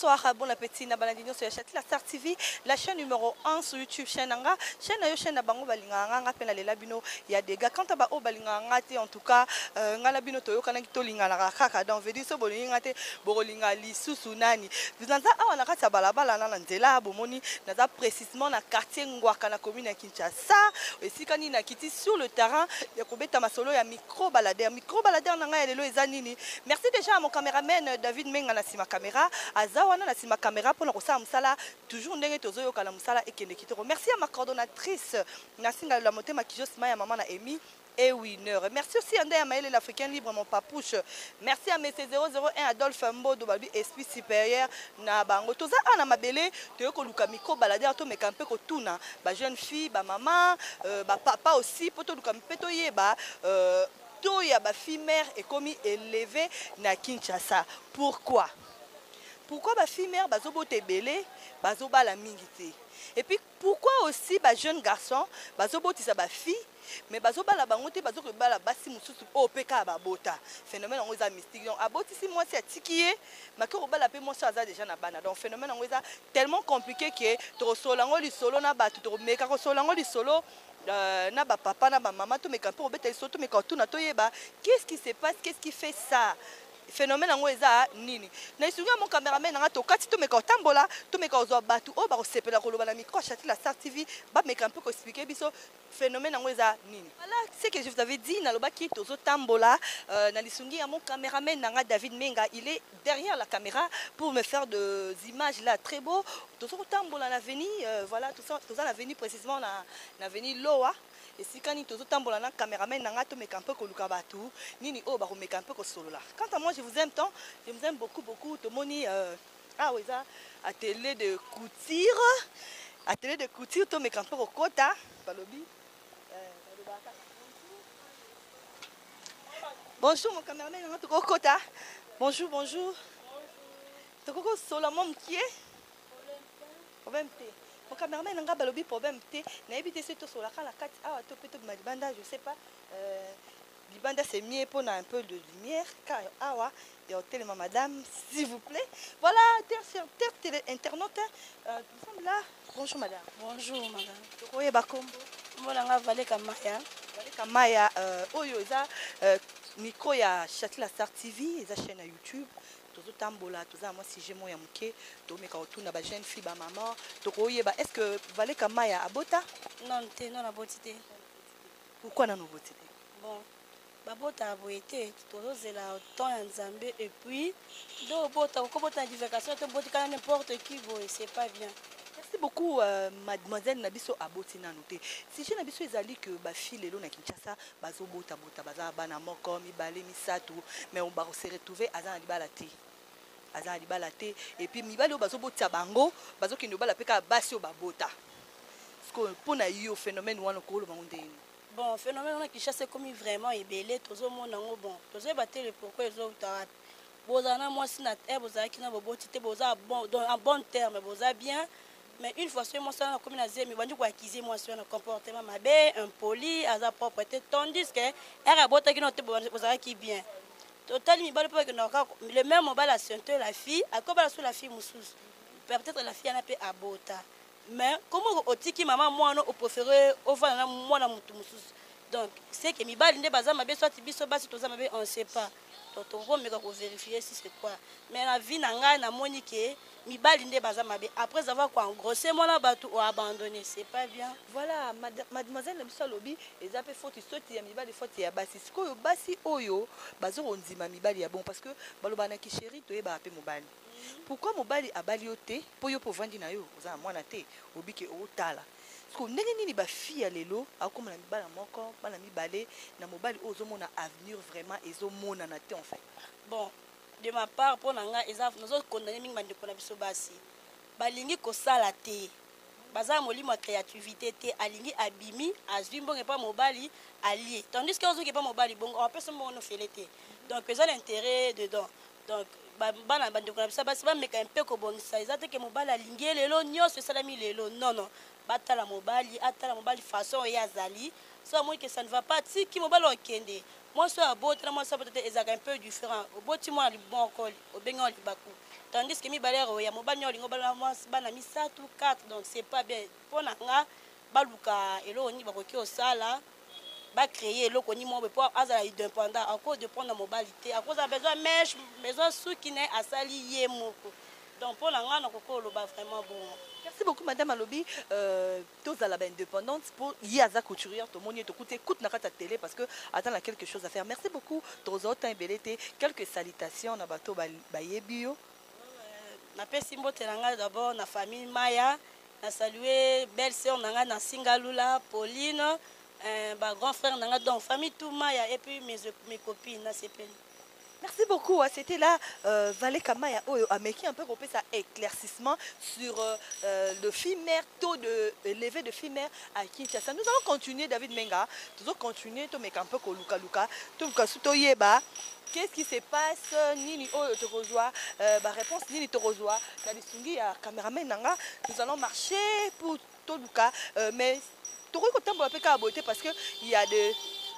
bonsoir, bon appétit na balandinyo sur la Star TV, la chaîne numéro 1 sur YouTube, chaîne anga, chaîne bango balinga nga pena lela bino ya des gars quand ba o balinga nga te en tout cas ngala bino toyo kana kito linga na kaka donc veut dire so bolinga te bolinga lisusu nani bizanza awa na kati balabala na nzela bomoni naza précisément na quartier Ngwaka na commune ya Kinshasa esika ni na kiti sur le terrain ya kobeta masolo ya micro baladeur na nga ya lelo ezanini. Merci déjà à mon caméraman David Menga na sima caméra azawana na sima caméra pour na musala toujours ndenge tozoyo kala musala ekende kitoko. Merci à ma coordonnatrice Nasinga la motema kijosima ya maman na Emi et winner. Merci aussi à Ndaya Maël l'Africain libre mon papouche. Merci à Messe 001 Adolphe Mbodo babi esprit supérieur na bango toza ana mabele toyoko luka miko balade to mekampe ko tuna ba jeune fille ba maman ba papa aussi poto luka mpeto yeba to ya ba fille mère est commis élevé na Kinshasa. Pourquoi ba fille mère bazobote belé bazobala mingi te. Et puis pourquoi aussi ba jeune garçon bazobotisa ba fille mais bazobala bango te bazokobala basi mususu o peka babota phénomène ngo za mystique donc abotisi moi si atikiye makero bala pe moi ça déjà na bana donc phénomène ngo za tellement compliqué que to solango li solo na batu to meka ko solango li solo na ba papa na ba maman to meka po beta soto meka tout na to yeba qu'est-ce qui se passe, qu'est-ce qui fait ça phénomène ngo eza nini na isunga mon caméraman nga to kati to meka tambola to meka ozo batu o ba sepela ko loba na micro chati la Star TV ba meka un peu ko expliquer biso phénomène ngo eza nini. Voilà ce que je vous avais dit na loba ki tozo tambola na lisungi ya mon caméraman nga David Menga, il est derrière la caméra pour me faire des images là très beau tozo tambola na veni voilà tout ça toza na veni précisément na veni Loa. Et si quand il tambola na caméraman nanga to meka un peu ko luka batu nini o ba ko meka un peu ko solo là. Quant à moi je vous aime tant, je vous aime beaucoup to moni oui ça atelier de couture to meka un peu ko kota balobi bonjour mon caméraman nanga to ko kota bonjour to ko solo mom qui est problème te. Mon caméraman n'a pas de problème. Na évité ce tout sur la carte. Ah, tout petit malibanda, je sais pas. Libanda c'est mieux pour un peu de lumière. Car ah ouais, et tellement madame, s'il vous plaît. Voilà, terre internaute. Nous sommes là. Bonjour madame. Bonjour madame. Tokoye bakombo. Molanga Valeka Maya. Valeka Maya. Oyo eza micro ya Chatila Star TV, eza chaîne à YouTube. Tozo tambola toza moi si j'ai mon ya muke to meka otuna ba jeune fille ba maman to koyeba est-ce que Valeka Maya abota non te non abotité pourquoi na nobotité bon babota aboité tozo zela temps ya Nzambe et puis do bota ko bota diversification to botika n'importe qui boy c'est pas bien. Merci beaucoup mademoiselle Nabiso aboti na noté si je Nabiso ezali que ba fille lelo na Kinshasa bazo bota baza bana moko mibale misato mais on va se retrouver azana libala te et puis mibale o bazo bota bango bazo kendo bala peka basi o babota parce que pour na yo phénomène wana ko lo bango ndeni bon phénomène na Kinshasa comme vraiment ebelé tozo mona ngo bon tozo batele pourquoi ezo ta bozana moi sina boza kina boboti te boza bon dans en bon terme boza bien. Mais une fois que moi ça na comme na zemi bandu ko accuser moi sur un comportement mabe impoli à sa propreté tandis que era bota ki no te bozara ki bien total mi balo pas que le même mobile a senté la fille à quoi bala sur la fille mususu peut-être la fille n'a pas abota mais comment otiki maman moi no au préféré au va na moi na mutu mususu donc c'est que mi bali nde baza mabe soit biso basi toza mabe on sait pas to mais ko vérifier si c'est quoi mais la vie na nga na monique mibali nde baza mabe après avoir quoi engrossé moi na batu ou abandonné c'est pas bien. Voilà mademoiselle Nabiso lobi ezape faute soti ya mibali faute ya basi sikoyo basi oyo bazo ondima mibali ya bon parce que baloba na ki chéri to yeba pe mobali pourquoi mobali abali ote po yo povandi na yo oza mwana te obike otala siko ndenge nini ba fille ya lelo akoma na mibala moko bana mibale na mobali ozo mona avenir vraiment ezo mona na te en fait. Bon de ma part pour nanga eza nous condamner mingi bandeko na biso basi balingi ko sala te baza molimo ya créativité te alingi abimi azwi mbongo pa mobali allié tandis que ozoki pa mobali bongo on peut se mbongo no fele te donc eza l'intérêt dedans donc bana bandeko na biso basi ba meka un peu ko bongisa eza te ke mobali alingi lelo nyonso esalami lelo non batala mobali atala mobali façon ya zali so moi que ça ne va pas ti ki mobali okende moi so abota moi ça peut-être ezaka un peu différent oboti moi li bon col au bengo li baku tandis que mibale ya mobali olingo bana misatu 4 donc c'est pas bien mpona nga baluka eloko nini bakoki osala bacréer eloko nini mo po azala indépendant à cause de prendre mobali te à cause a besoin mèche besoin suki ne asali ye moko donc mpona nga nakoki oloba vraiment bon. Merci beaucoup, Madame Alobi. Tous à la indépendante pour Yaza couturière, tout le monde écoute na kata télé parce que attends a quelque chose à faire. Merci beaucoup. Tous autres belete quelques salutations na bato bayebio. Na pesi mbote nanga d'abord na famille Maya, na saluer belle sœur nanga na Singalula, Pauline, ba grand frère nanga donc famille tout Maya et puis mes copines na CPL. Merci beaucoup. C'était là Valé Kamaya qui un peu coupé ça éclaircissement sur le FIMER, taux de élevé de FIMER à Kinshasa. Nous allons continuer, David Menga. Nous allons continuer, tu mets un peu Luka Luka. Tu mets qu'est-ce qui se passe? Nini te rejoint. Réponse Nini te rejoint. Caméraman Nanga. Nous allons marcher pour tout Luka. Mais tu rejoins parce qu'il y a des.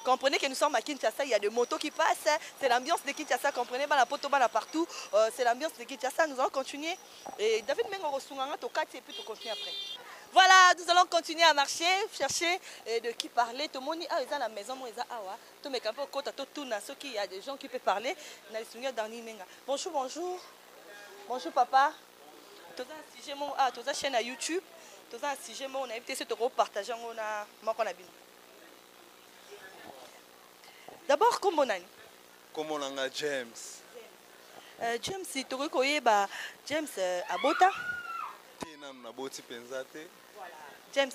Comprenez que nous sommes à Kinshasa, il y a des motos qui passent. C'est l'ambiance de Kinshasa, comprenez, la poto partout. C'est l'ambiance de Kinshasa. Nous allons continuer. Et David Mengo et puis tu continues après. Voilà, nous allons continuer à marcher, chercher de qui parler. Tout le monde est à la maison, moi, tout le monde il y a des gens qui peuvent parler. Bonjour, bonjour. Bonjour, papa. Tu as une chaîne à YouTube. Tu as un sujet, on a invité ce partager. D'abord, comment on a Comment on a James. James, tu reconnais James Abota. James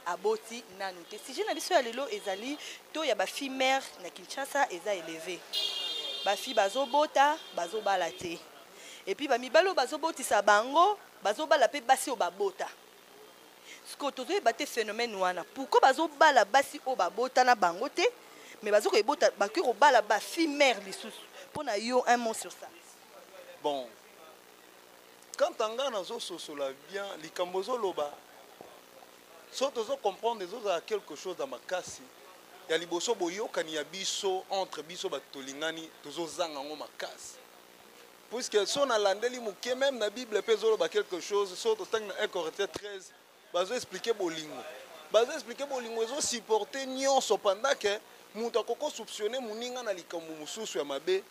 Aboti Nanoute. Si je n'ai pas vu le ezali, to ya ba fille mère na Kinshasa eza élevé. Ba fille bazo bota, bazo balate. Et puis ba mibalo bazo boti sa bango, bazo bala pe basi o babota. Ce que tu as des phénomènes wana. Pourquoi bazo bala basi o babota na bangote? Mais bazo ko ebota ba ko bala ba fille mère les sous. Pour na yo un mot sur ça. Bon. Quand Tanga nazo sosola bien, likambozo loba. So tozo comprendre les autres à quelque chose dans ma casse. Ya liboso boyo kani biso entre biso batolingani tozo zanga ngo makasi. Puisque son a landeli muke même na Bible pezo ba quelque chose, so to tang 1 Corinthiens 13, bazo expliquer bolingo. Bazo expliquer bolingo ezo supporter nyonso pendant que mutu akoko soupçonner muninga na likambo mususu ya mabe.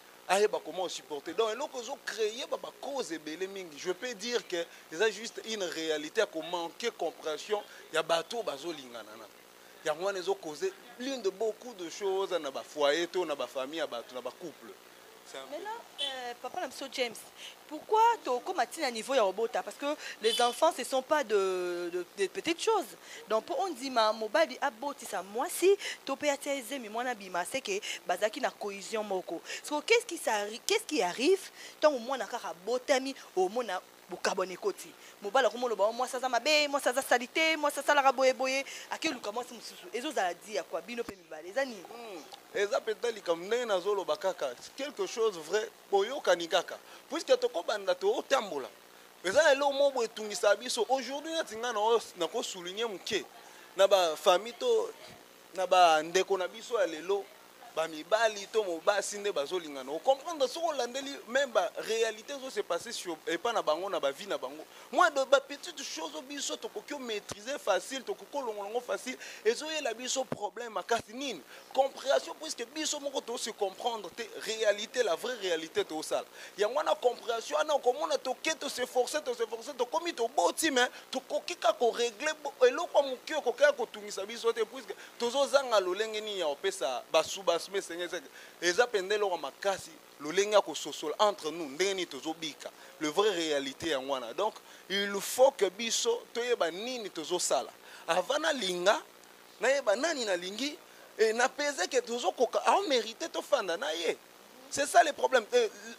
Comment supporter. Donc, ils ont créé des causes. Je peux dire que c'est juste une réalité qui manque de compréhension. Il y a des bateaux qui ont causé l'une de beaucoup de choses dans les foyers, dans les familles, dans les couples. Maintenant, papa James, pourquoi tu as un niveau à robota? Parce que les enfants, ce ne sont pas de petites choses. Donc, pour on dit, ma mobile a boti ça, moi si, tu peux être aisé, mais moi, c'est que bazaki na cohésion moko. Qu'est-ce qui arrive tant au moins na botami, au moins na carbone côté. Mobile comme le moi ça mabe, moi ça salité, moi ça la boye boye. À quel cas moi c'est mususu. Et zo za dit à quoi bino pe mibale. Ezani. Eza peut-être comme nena zolo bakaka. Quelque chose vrai boyo kanikaka. Puisque to ko banda to tambola. Eza elo mo bo etungisa biso aujourd'hui na tinga na ko souligner muke. Na ba famille to na ba ndeko na biso ya lelo. Bamibali to mobasi nde bazolingana. On comprendre ce qu'on landeli même la réalité ça s'est passé sur et pas na bango na ba vie na bango. Moi de ba petite chose biso to kokyo maîtriser facile to kokyo longo facile et zo la biso problème à kasinine. Compréhension puisque biso moko to se comprendre te réalité la vraie réalité to sala. Ya ngwana compréhension ana comment na to ke to s'efforcer to komi to boti mais to kokika ko régler eloko mukio kokaya ko tungisa biso te puisque tozo zanga lolenge ni ya opesa basuba eza pendelo wa makasi lolenga ko sosol entre nous ndeni tozobika le vrai réalité ya ngwana. Donc il faut que biso toyeba nini tozosala avana linga na yeba nani na lingi et na pese que tozokoka a mérité to fanda na ye. C'est ça le problème.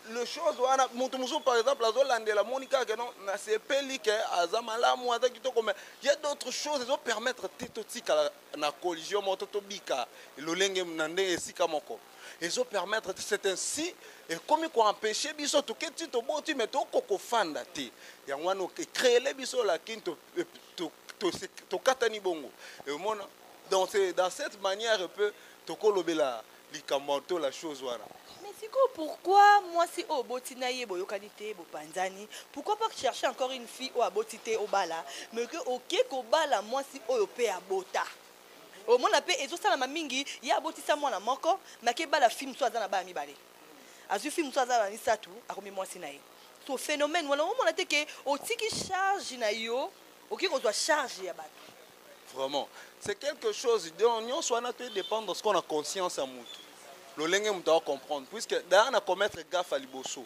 Le chose wana mutu musu par exemple azolandela monika que non na sepeli que azamala mu azaki to comme il y a d'autres choses qui vont permettre tetotika na collision moto to bika lolenge nande esika moko. Ils vont permettre c'est ainsi et comme qu'on empêcher biso to keti to boti mais to koko fanda te. Ya ngwana créer les biso la kinto to katani bongo. Et mona donc c'est dans cette manière un peu to kolobela likambo la chose wana. Pourquoi moi si au botina ye boyokanite bopanzani, pourquoi pas chercher encore une fille au abotité au bala, mais que ok ko bala moi si au pe abota. Au mon appel et tout ça la mamingi ya abotisa moi na moko, mais que bala film soit dans la ba mi balé. Azu film soit dans la ni ça tout, a komi moi sinaye. Ce phénomène voilà on a que au tiki charge na yo, ok qu'on doit charger ya bato. Vraiment, c'est quelque chose dont on soit peut dépendre de ce qu'on a conscience à moutou. Le lenge mutawa comprendre puisque d'ailleurs na commettre gaffe à liboso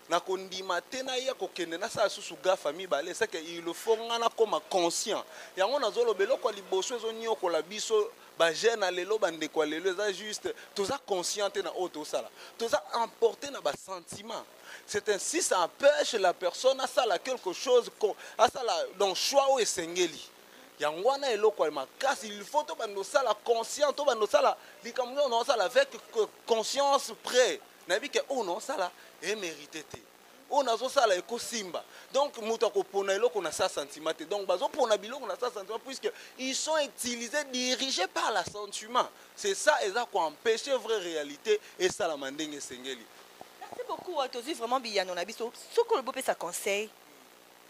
na kondima tena ya kokende na sa susu gaffe mi balé c'est que il le faut ngana comme conscient yango nazolo beloko liboso ezonyo ko la biso ba jeune lelo bande kwa lelo ça juste toza conscient na auto sala toza emporté na ba sentiment c'est ainsi ça empêche la personne à ça quelque chose à ça donc choix ou esengeli yangwana eloko makasi il faut to bando sala conscient to bando sala likamno non sala avec conscience près na bi que oh non sala est mérité te on a sala eko simba donc muta ko pona eloko na sa sentiment donc bazo pona biloko na sa sentiment puisque ils sont utilisés dirigés par la sentiment c'est ça et ça quoi empêcher vraie réalité et ça la mandenge sengeli. Merci beaucoup Tozi vraiment bien on a biso ce que le beau ça conseil.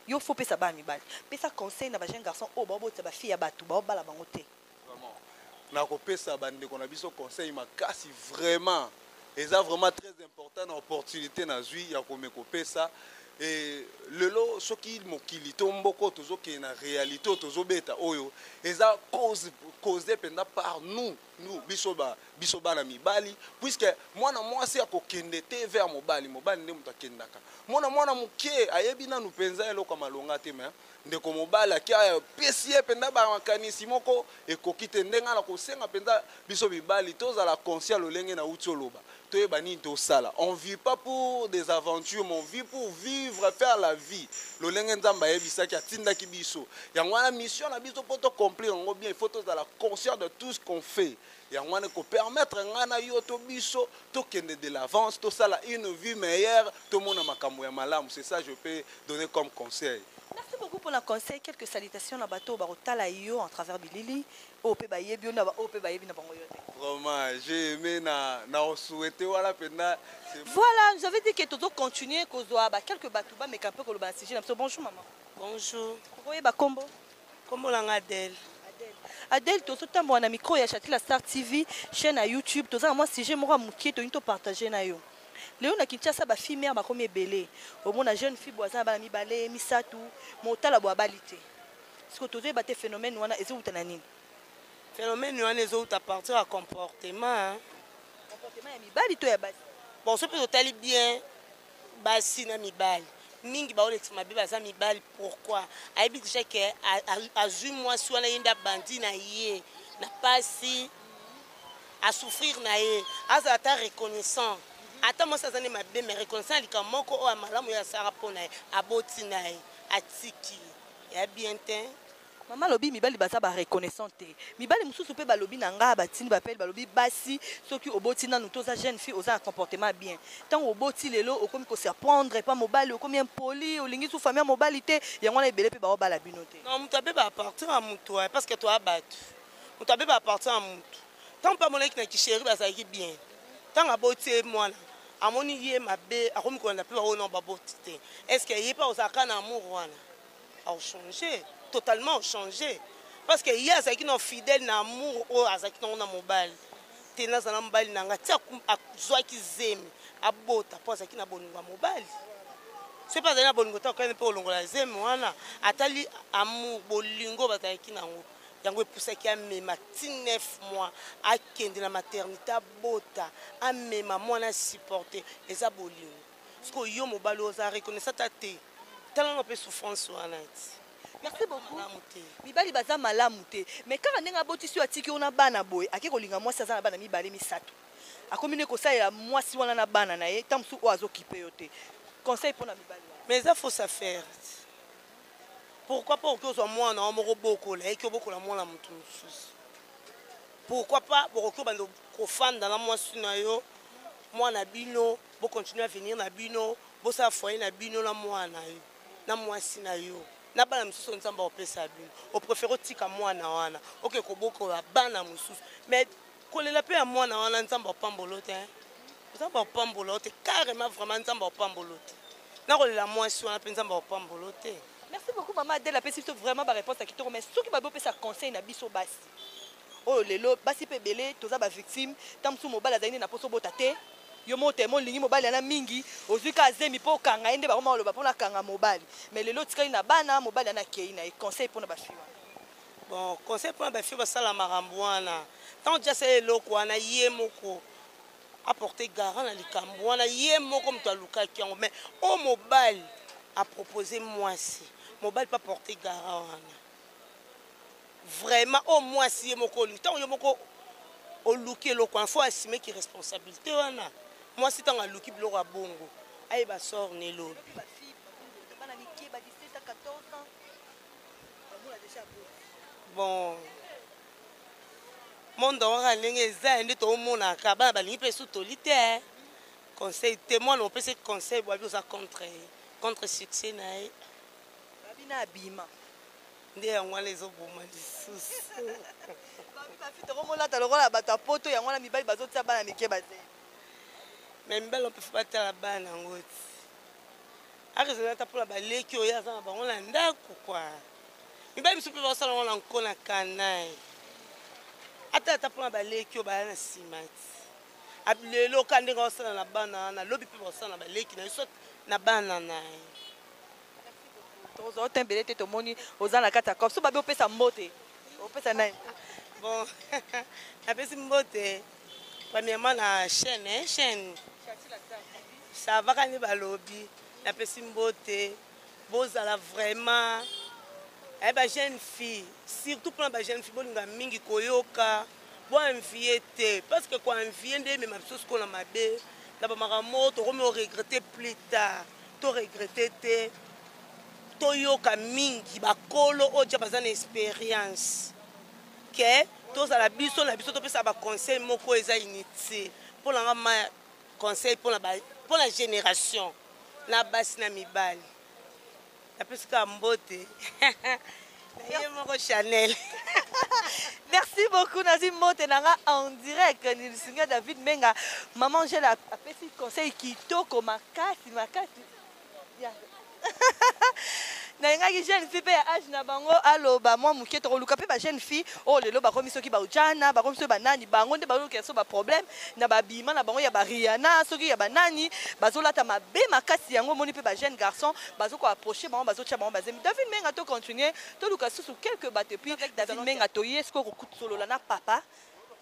Yo faut pas ça ba mi bal. Mais ça conseil na ba jeune garçon oh ba ba fille ya batu ba bala bango te. Vraiment. Na ko pesa bande ko na biso conseil makasi vraiment. Et ça vraiment très important na opportunité na zui ya ko me ko pesa et lelo soki mokili tomboko tozo ke na réalité tozo beta oyo et ça causé pendant par nous biso na mibali puisque moi si akokende te vers mobali nde muta kendaka mwana muke ayebi na nupenza eloko malonga te mais ndeko mobali akia pesie penda ba makanisi moko ekokite ndenga na kosenga penda biso mibali toza la conscient lolenge na utioloba toyebani to sala on vit pas pour des aventures mais on vit pour vivre faire la vie lolenge nzamba yebisa ki atinda ki biso yango na mission na biso poto accomplir ngo bien il faut toza la conscience de tout ce qu'on fait yangwana ko permettre ngana yo to biso to kende de l'avance to sala une vie meilleure to mona makambo ya malamu c'est ça je peux donner comme conseil. Merci beaucoup pour le conseil. Quelques salutations na bateau barotala yo en travers bilili o pe baye bio na o pe baye na bango yote. Vraiment j'ai aimé na souhaiter wala pena. Voilà, nous avons dit que tout continuer kozwa ba quelques bateau ba mais un peu ko le ba sujet. Bonjour maman. Bonjour. Koye ba kombo. Kombo langa Adèle. Adèle to tambo na micro ya Châtila Star TV chaîne à YouTube to za moi sujet moko mukie to into partager na yo. Léon na Kinshasa ba fille mère ba comme belé au mon jeune fille boisin ba mi balé misatu motala bo balité ce que tozo ba te phénomène wana ezo utana nini phénomène wana ezo uta partir à comportement ya mi bali to ya basi bon ce peut tali bien basi na mi bali mingi ba olex mabe ba za mi bali pourquoi aibi déjà que a ju moi so na yenda bandi na yé na pasi à souffrir na yé aza ta reconnaissant. Attends, moi, ça n'est pas bien, mais reconnaissant, il y a mon corps, maman, il y a Sarah Ponay, à Botinaï, à Tiki, et à Bientin. Maman, lobi, mi bali basa ba reconnaissante. Mi bali mususu pe ba lobi nanga ba tini ba pel ba lobi basi, ceux qui au botina nous tous jeunes filles aux un comportement bien. Tant au boti lelo, au comme ko se prendre pas mobile, au comme impoli, au lingi sous famille mobilité, ya ngona ebele pe ba ba la binote. Non, mutabe ba partir à muto, parce que toi battu. Mutabe ba partir à muto. Tant pas mon équipe na ki chéri ba ça qui bien. Tant à boti moi là. Amoni yé mabe akomi ko na pe ba ono babotité est-ce que yé pas aux akana amour wana a changé totalement changé parce que yé azaki no fidèle na amour o azaki no na mobile tena za na mobile nanga tia zwa ki zemi abota po azaki na boninga mobile c'est pas na boningo ta ko ne pe olongola zemi wana atali amour bolingo bazaki nango yango epusaki amema 9 mois akende na maternité abota amema mwana supporter eza bolingo siko yo mobali oza reconnaissant te talanga pe souffrance wana ti. Merci beaucoup. Mibali baza malamu te mais quand ndenga botisi atiki ona bana boy akiko linga mwasi aza na bana mibali misato akomine ko sa ya mwasi wana na bana na ye tamsu o azokipe yo te conseil pour na mibali mais ça faut ça faire. Pourquoi pas que soit moi na moko boko la et que boko la moi la mutu susu. Pourquoi pas boko bando ko fan dans la moi suna yo moi na bino bo continuer à venir na bino bo sa foyer na bino la moi na yo na moi sina yo na bana mususu nzamba opesa bino o préfère tika moi na wana OK ko boko la bana mususu mais ko le la pe à moi na wana nzamba pambolo te nzambe opambola te carrément vraiment nzambe opambola te nakolela mwasi wana mpe nzambe opambola te. Merci beaucoup maman Adèle apesi biso vraiment réponse à kitoko mais soki babopesa conseil na biso basi oyo lelo basi mpe ebele toza bavictime ntango mosusu mobali azali nde na mposo obota te yo motema olingi mobali ana mingi ozwi ka azemi mpo okanga ye nde bakoma oloba mpona akanga mobali mais lelo otikali na bana mobali ana akei na ye conseil mpona bafille wana. Bon conseil mpona bafille basala makambo wana ntango tia sala eloko wana ye moko apporte garant na likambo wana ye moko moto alukaki yango mais oyo mobali apropose mwasi mobali mpe apporte garant wana vraiment oyo mwasi ye moko olingi ntango yo moko oluki eloko wana fo asime ki responsabilité wana mwasi ntango aluki biloko ya bongo ayeba sor na elobi. Bon monde waka ndenge eza nde tomonaka bana balingi mpe esu toli te conseil te mwana opesi conseil bwabi oza contre succès na ye babina abima nde yango wana ezoboma lisusu tokomolata lokola bato ya poto yango wana mibali bazotia bana mike baze me mibali mpe fo batala bana yango ti akezala ata mpona baleki oyo aza na bango na ndako kwa mibali biso mpe basala ngo na nkona kanaye ata mpona baleki oyo baya na nsima ti lelo ka ndenge basala na bana wana lobi mpe basala na baleki na ye so na bana na ye toza otembele te tomoni oza na kati ya cope so babi opesa mbote opesa nani. Bon napesi mbote premièrement na chaîne ça va kani balobi napesi mbote bozala vraiment ba jeune fille surtout pour ba jeune fille bolinga mingi koyoka bo envier te parce que quoi envier nde même chose ko na mabe na ba makambo to komi regretter plus tard to regretter te to yoka mingi bakolo oja bazana expérience que tozala biso na biso topesa ba conseil moko eza inutile pour la ma conseil pour la génération na basi na mibali napesi ka mbote ye moko Chanel. Merci beaucoup Nazim Motenanga en direct Nilusinga David Menga maman j'ai la petit conseil kitoko makasi na ngaki jeune fille pe âge na bango aloba moi muke to luka pe ba jeune fille oh lelo ba komi soki ba ujana ba komi soki ba nani bango nde ba luka so ba problème na ba bima na bango ya ba Rihanna soki ya ba nani bazolata mabe makasi yango moni pe ba jeune garçon bazoko approcher bango bazocha bango bazemi David Menga to continuer to luka sous quelques battes puis David Menga to yesko ko solola na papa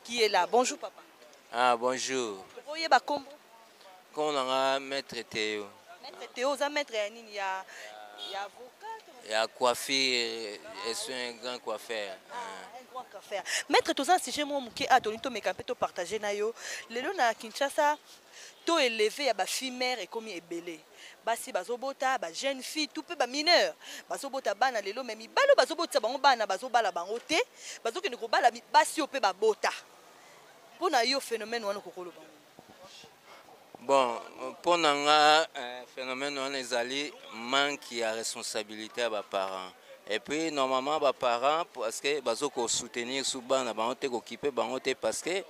qui est là. Bonjour papa. Ah bonjour. Voyez ba kombo. Qu'on a maître Théo. Maître Théo za maître nini ya avocat. Il y a coiffure, et c'est un grand coiffeur. Un grand coiffeur. Maître Toza, si j'ai mon mouké à Tonito Mekapeto partager nayo, le long na Kinshasa, to élevé à ba fille mère et comme ebélé. Basi bazobota, ba jeune fille, tout peu ba mineur. Bazobota bana lelo memi balo bazobota bango bana bazobala bango te, bazoki ne ko bala basi opé ba bota. Pona yo phénomène wana kokolo bango. Bon, pour un phénomène, on est allé manque de responsabilité à mes parents. Et puis, normalement, mes parents, parce que ils soutenir sous ban, ils occupé parce que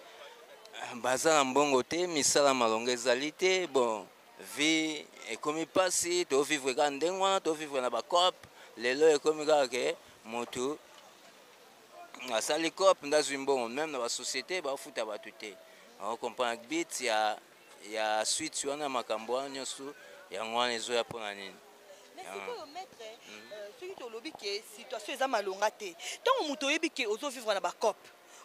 bazar en bon côté, misala malonga zalité, bon, vie et comme il passe, tu vivre quand dengoa, tu vivre na ba cop, les lois comme que moto. À ça les cop, dans une bonne même dans la société, bah fout à battuter. On comprend que bit il y a suite sur un makambo nyosu ya ngwana ezo ya pona nini. Mais c'est quoi maître celui qui lobi que situation eza malonga te. Tant muto yebi que ozo vivre na ba cop.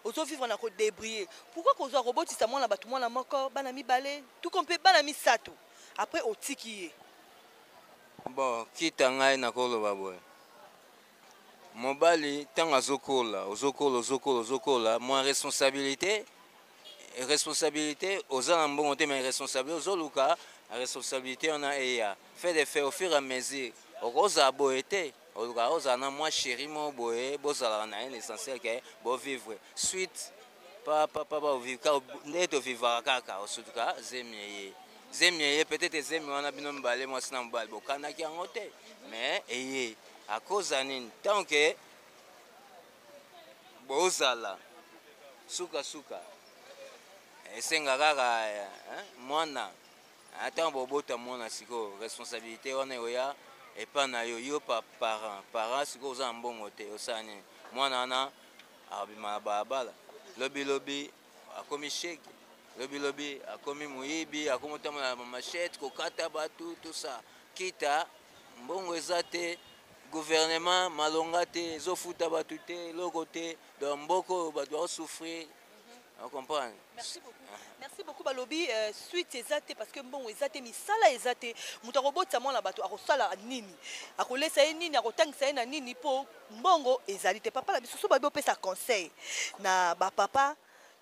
Ozo vivre na ko débrouiller. Pourquoi kozo robotisa mwana batu mwana moko bana mibale tout compte bana misato. Après otiki. Bon, kita ngai na koloba boy. Mobali tanga zokola, moi responsabilité aux ambons mais responsabilité aux luka responsabilité on a et fait des faits au fur et à mesure aux aboété aux ana moi chéri mon boé bozala na l'essentiel que bo vivre suite papa vivre net vivre kaka au suka zemiye peut-être zemi on a bino mbale moi sina mbale bokana ki angote mais et à cause anine tant que bozala suka esenga kaka mwana ata bobota mwana siko responsabilité wana oya epa na yo parent siko oza mbongo te osani mwana wana abima na balabala lobi akomi shege lobi akomi muyibi akomi otambola na machette kokata batu tout ça kita mbongo eza te gouvernement malonga te ezofuta batu te eloko te donc mboko bato bakosouffrir. On comprend. Merci beaucoup. Merci beaucoup balobi suite ezate parce que bon ezate misala ezate mutu akobotisa mwana bato akosala nini akolesa ye nini akotangisa ye na nini po mbongo ezali te papa la bisusu babi opesa conseil na bapapa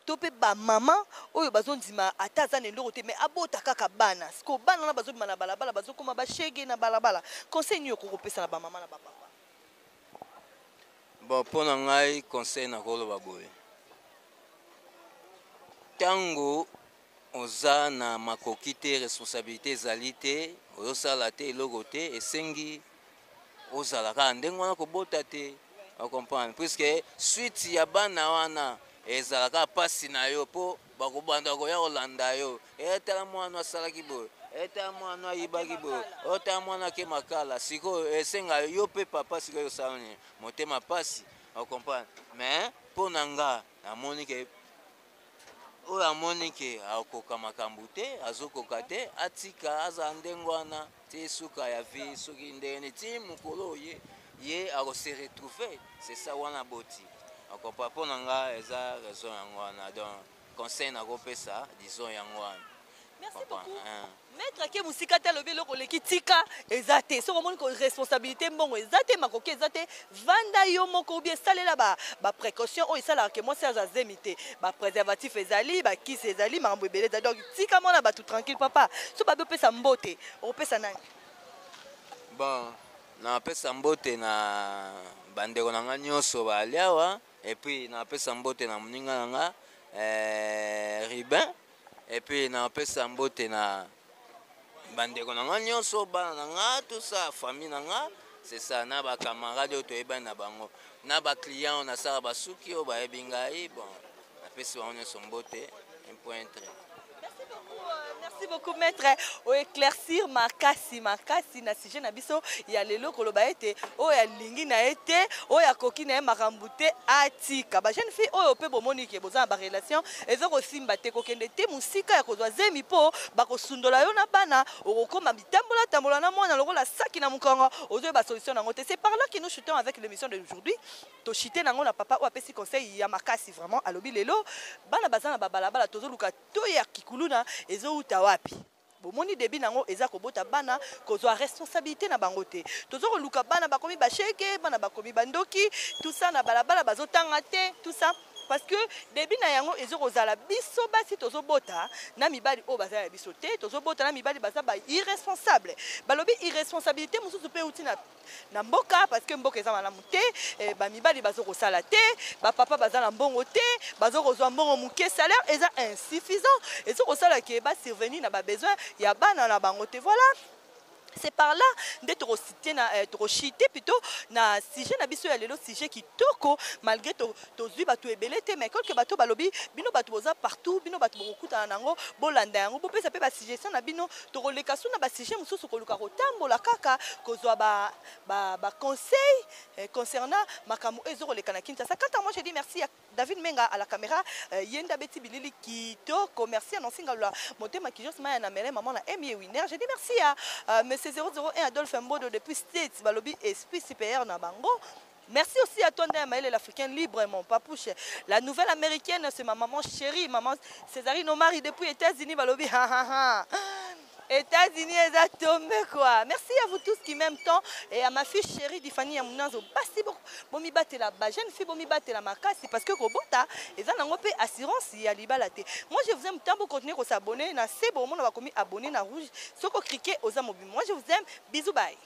to mpe bamama oyo bazondima ata aza na eloko te mais abota kaka bana siko bana wana bazobima na balabala bazokoma bashege na balabala conseil nini okokopesa na bamama na bapapa? Bon mpo na ngai conseil nakoloba boye tango oza na makoki te responsabilité ezali te ozosala te eloko te esengi ozala kaka ndenge wana kobota te ocomprendre puisque suite ya bana wana ezalaka mpasi na yo mpo bakobanda koya kolanda yo etala mwana asalaki boye etala mwana ayibaki boye otala mwana ake makala sikoyo esenga yo mpe papa sikoyo osala nini motema mpasi ocomprendre mais mpo na nga namoni ke oyo amoni ke akoka makambo te azokoka te atika aza ndenge wana te suka ya vie soki ndenge ti mokolo ye akose retrouver c'est ça wana boti akopa mpo na nga eza raison yango wana donc conseil nakopesa disons yango wana. Merci beaucoup. Maître ke musika te alobi eloko leki tika eza te soki omoni ko responsabilité mbongo eza te makoki eza te vanda yo moko obi esalela baprécaution oyo esalaka ke mwasi aza zemi te bapréservatif ezali bakisi ezali makambo ebele eza donc tika mwana bato tranquille papa so babi opesa mbote okopesa nani? Bon napesa mbote na bandeko na nga nyonso baali awa epuis napesa mbote na moninga na nga Ribin epuis napesa mbote na bandeko na nga nyonso bana na nga tout ça famille na nga c'est ça na bakamarade oyo toyebani na bango na baclient oyo nasala basuki oyo bayebi ngai bon napesi bango nyonso mbote un point très. Merci beaucoup maître o éclaircir makasi na sujet na biso ya lelo koloba ete o ya lingi na ete o ya koki na makambu te atika ba jeune fille oyo pe bomoni ke boza ba relation ezoko simba te kokende te musika ya kozwa zemi po bakosundola yo na bana okokoma bitambola na mwana lokola saki na mukongo ozo ba solution nango te. C'est par là que nous chutons avec l'émission d'aujourd'hui to chiter nango na papa o apesi conseil ya makasi vraiment alobi lelo bana bazana ba balabala tozo luka to ya kikuluna ezo uta wapi bomoni debi nango eza kobota bana kozwa responsabilité na bango te tozo koluka bana bakomi basheke bana bakomi bandoki tout ça na balabala bazotanga te tout ça parce que debi na yango ezo kozala biso basi tozo bota na mibali o bazala biso te tozo bota na mibali baza ba irresponsable balobi irresponsabilité mususu pe uti na mboka parce que mboka eza malamu te ba mibali bazo kosala te ba papa bazala mbongo te bazo kozwa mbongo muke salaire eza insuffisant ezo kosala ke ba survenir na ba besoin ya bana na bango te voilà. C'est par là d'être cité na chité plutôt na sujet na biso ya lelo sujet qui toko malgré to zui bato ebelete mais quelque bato balobi bino bato boza partout bino bato bokuta nango bolanda yango bo pesa pe ba suggestion na bino to koleka suna ba sujet mususu koluka kotambola kaka kozwa ba conseil concernant makambo ezo koleka na Kinshasa. Quant à moi je dis merci à David Menga à la caméra yenda beti bilili kitoko merci à Nonsinga la motema kijos maya na mele maman na Emi Winner. Je dis merci à c'est 001 Adolphe Mbodo depuis States, Balobi esprit supérieur na bango. Merci aussi à toi Maëlle l'Africaine libre mon papouche. La nouvelle américaine c'est ma maman chérie, maman Césarine Omari depuis États-Unis Balobi ha ha ha. États-Unis est tombé quoi. Merci à vous tous qui m'aiment tant et à ma fille chérie Difani Amunazo. Basi beaucoup. Bomi batte la jeune fille bomi batte la makasi parce que Kobota et ça n'a pas assurance y a libalate. Moi je vous aime tant pour continuer à s'abonner na c'est bon on va commis abonner na rouge. Soko cliquer aux amobi. Moi je vous aime. Bisous bye.